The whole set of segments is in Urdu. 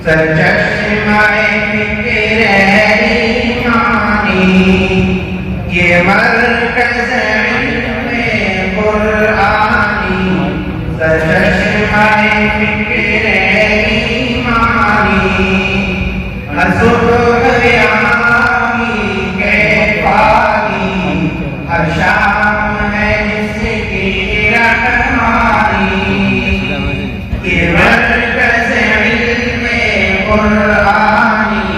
سرچشمۂ فکر ایمانی، یہ مرکز علم قرآنی، سرچشمۂ فکر ایمانی، ہر صبح یہاں کی کیفانی، ہر شام ہے جس کی رحمانی، یہ مرکز علم قرآنی،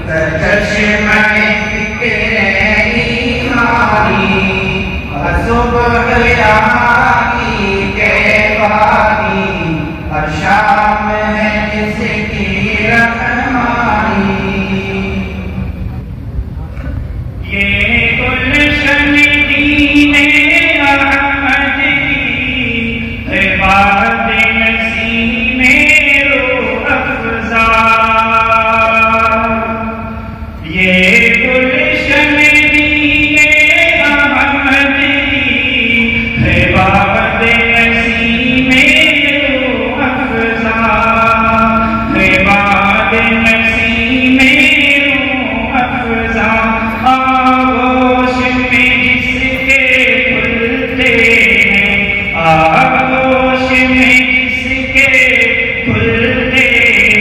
سرچشمۂ فکر ایمانی، ہر صبح یہاں کی کیفانی، ہر شام ہے جس کی رحمانی، یہ گلشن دین احمد کی عباد نسیم روح افزا، یہ گلشن دین احمد کی عباد نسیم روح افزا، عباد نسیم روح افزا، آغوش میں جس کے کھلتے ہیں، آغوش میں جس کے کھلتے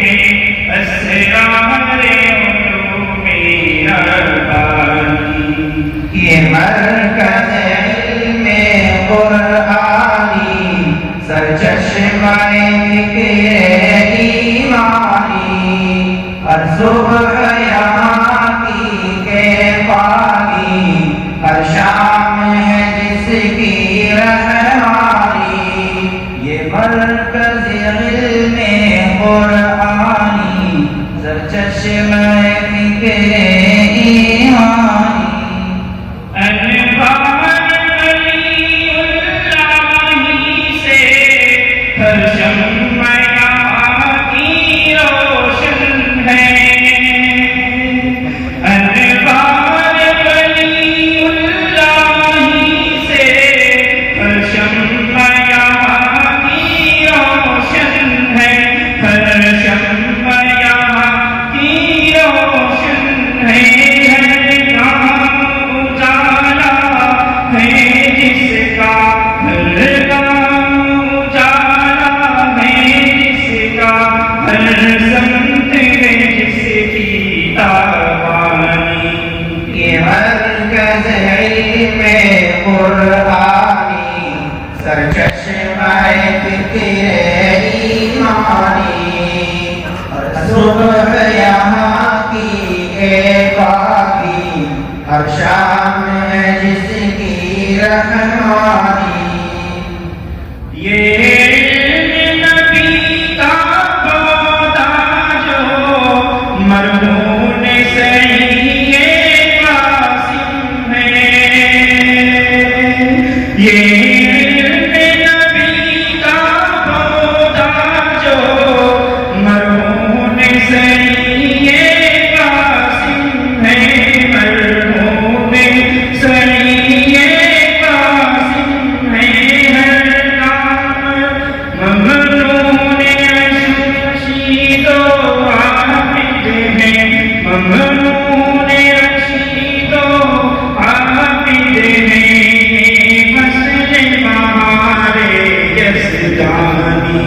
ہیں، اسرار علوم ربانی، یہ مرکز علم قرآنی، سرچشمۂ فکر ایمانی، ہر صبح یہاں کی کیفانی، ہر شام ہے جس کی رحمانی، یہ مرکز علم قرآنی، سرچشمۂ فکر ایمانی، انوار علی اللہ سے ہر شمع یہاں کی روشن ہے، انوار علی اللہ سے ہر شمع یہاں کی روشن ہے، ہر شمع یہاں کی روشن ہے، ہر کام اجالا ہے جس کا، ہر کام اجالا ہے جس کا، ہر سمت ہے جس کی تابانی، یہ مرکز علم قرآنی، سرچشمۂ فکر ایمانی، ہر صبح یہاں کی کیفانی، ہر شام ہے جس کی رحمانی، یہ علم نبی کا پودا جو مرہون سعید قاسم ہے، یہ علم نبی کا پودا جو مرہون سعید قاسم ہے، مرہون سعید قاسم ہے، ہر کام ممنون رشید و عابد ہے، ممنون رشید و عابد ہے، فصل بہار یزدانی،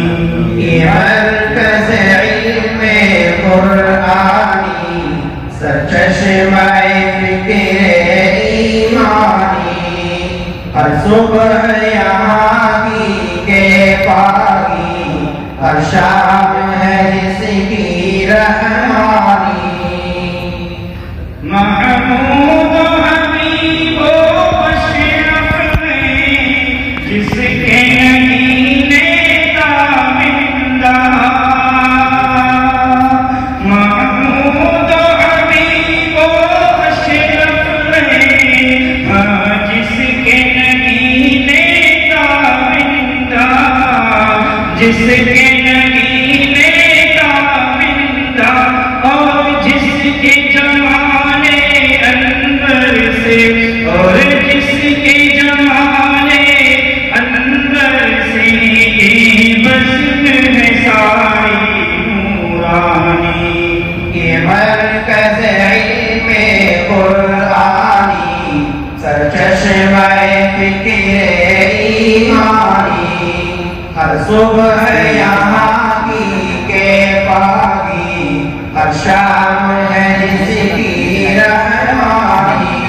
یہ مرکز علم قرآنی، سرچشمۂ فکر ایمانی، ہر صبح یہاں کی کیفانی، ہر شام ہے جس کی رحمانی، محمود و حبیب و اشرف میں جس کے نگینے تابندہ، محمود و حبیب و اشرف میں جس کے نگینے تابندہ، جس کے نگینے تابندہ، اور جس کے جمال قرآنی سرچشمہ فکر ایمانی ہر صبح یہاں کی کے پاگی ہر شام ہے جس کی رحمانی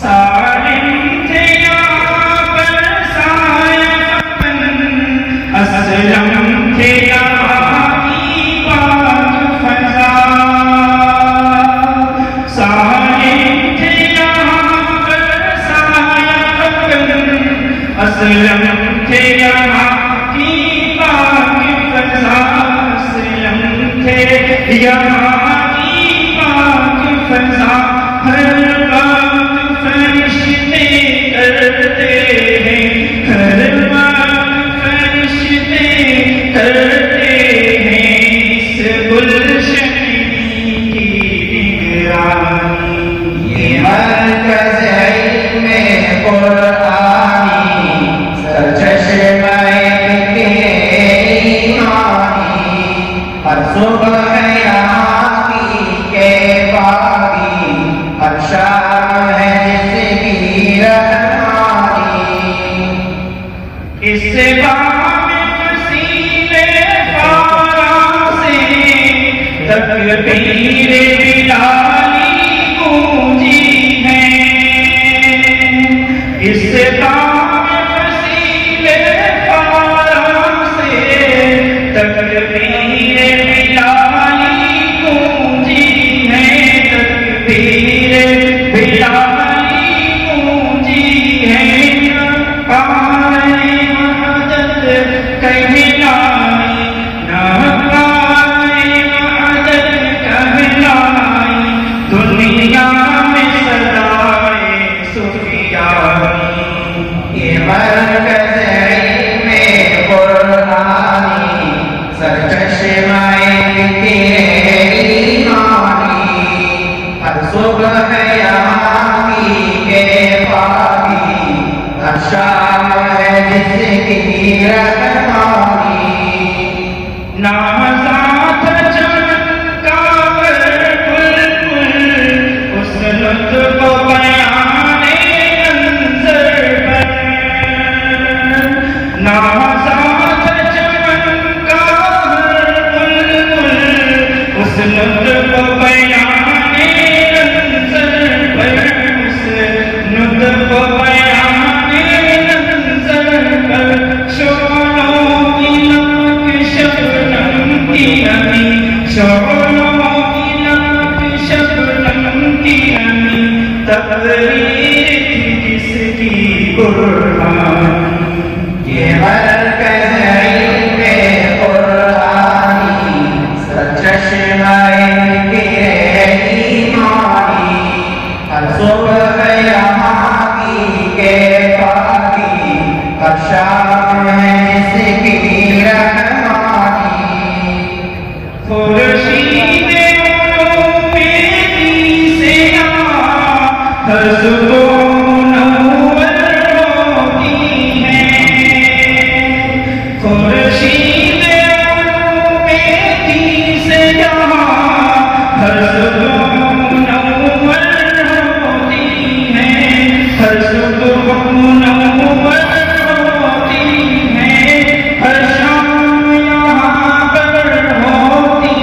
سالم تھے یہاں پر سایہ فن اسلم تھے یہاں کی پاک فضا سالم تھے یہاں پر سایہ فن اسلم تھے یہاں کی پاک فضا اسلم تھے یہاں کی پاک فضا ہر وقت فرشتے کرتے ہیں ہر وقت فرشتے کرتے ہیں اس گلشن کی نگرانی یہ مرکز علم قرآنی سرچشمہ فکر ایمانی ہر صبح یہاں کی کے باغی ہر شام ہے جس کی رحمانی اس بام فصیل خارا سے تکبیر بلالی گونجی ہے اس بام فصیل خارا سے تکبیر بلالی گونجی ہے تکبیر بلالی گونجی ہے یہ مرکز علم قرآنی سرچشمہ فکر ایمانی ہر صبح یہاں کی کے باغی ہر شام ہے جس کی رحمانی نازات چمکا بلبل اس لطف بیان منظر پر نازات چمکا بلبل اس لطف بیان منظر پر اس لطف بیان منظر پر شعلوں کی ناک شبنم کی نمی شعلوں کی ناک شبنم کی نمی تقریر تھی جس کی قربان یہ مرکز علم قرآنی سرچشمہ فکر ایمانی ہر صبح یہاں کی کے باغی ہر شام ہے جس کی رحمانی خورشید علوم دین سے ہر صبح منور ہوتی ہے خورشید علوم دین سے ہر صبح منور ہوتی ہے ہر صبح منور ہوتی ہے ہر شام یہاں پر ہوتی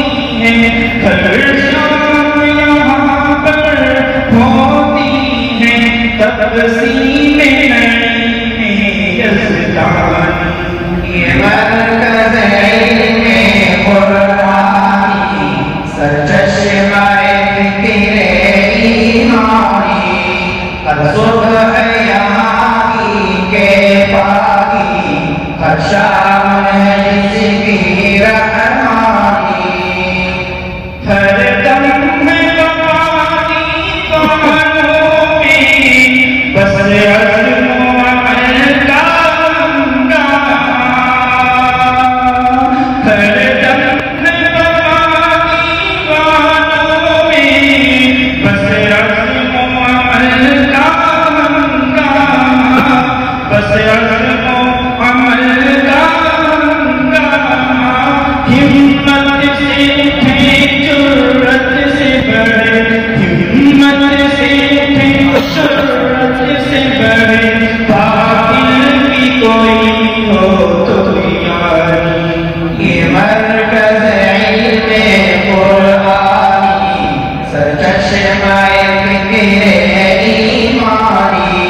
ہے ہر شام یہاں پر ہوتی ہے تقسیم نعیم یزدان یہ مرکز علم قرآنی سرچشمہ فکر ایمانی ہر صبح یہاں کی کے باغی ہر شام ہے جس کی رحمانی ہر دم ہے بانی بانوں میں بس چشمہ فکر ایمانی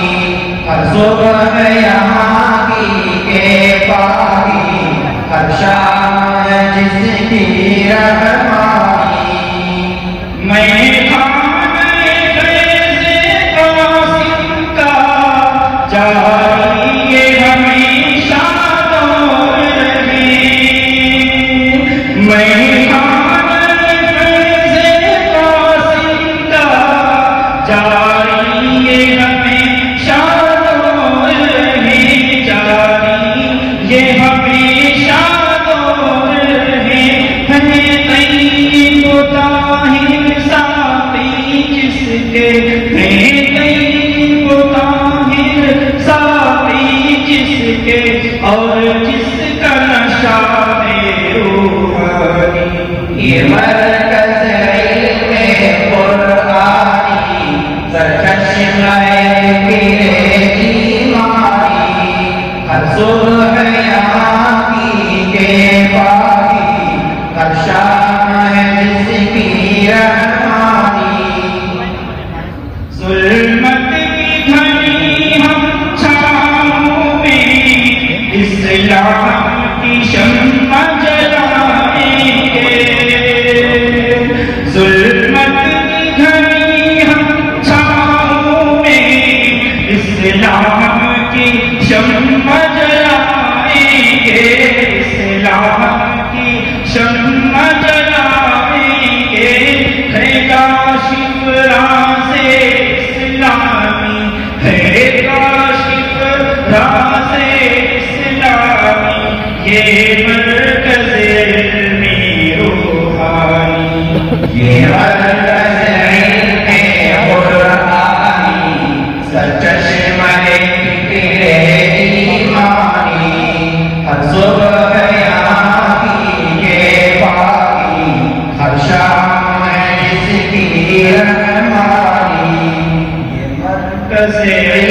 ہر صبح یہاں کی کے پانی ہر شام ہے جس کی رحمانی میں خانے فیض قاسم کا جاری یہ ہمیشہ دور رہے میں خانے فیض قاسم کا جاری یہ ہمیشہ دور رہے جاری یہ ہمیشہ دور رہے طیب و طاہر ساقی جس کے طیب و طاہر ساقی جس کے اور جس کا نشہ روحانی یہ مرکز علم قرآنی سرچشمہ فکر ایمانی ہر صبح یہاں کی کے پانی ہر شام ہے جس کی رحمانی ظلمت کی گھڑی ہم چھاؤں میں اسلام کی شمع جلائیں گے ظلمت کی گھڑی ہم چھاؤں میں اسلام کی شمع جلائیں گے اسلام کی شمع جلائیں گے ہے کاشف راز اسلامی ہے کاشف راز اسلامی یہ مرکز علم روحانی یہ مرکز علم قرآنی سرچشمہ فکر ایمانی ہر صبح یہاں کی کے پانی ہر شام ہے جس کی رحمانی یہ مرکز علم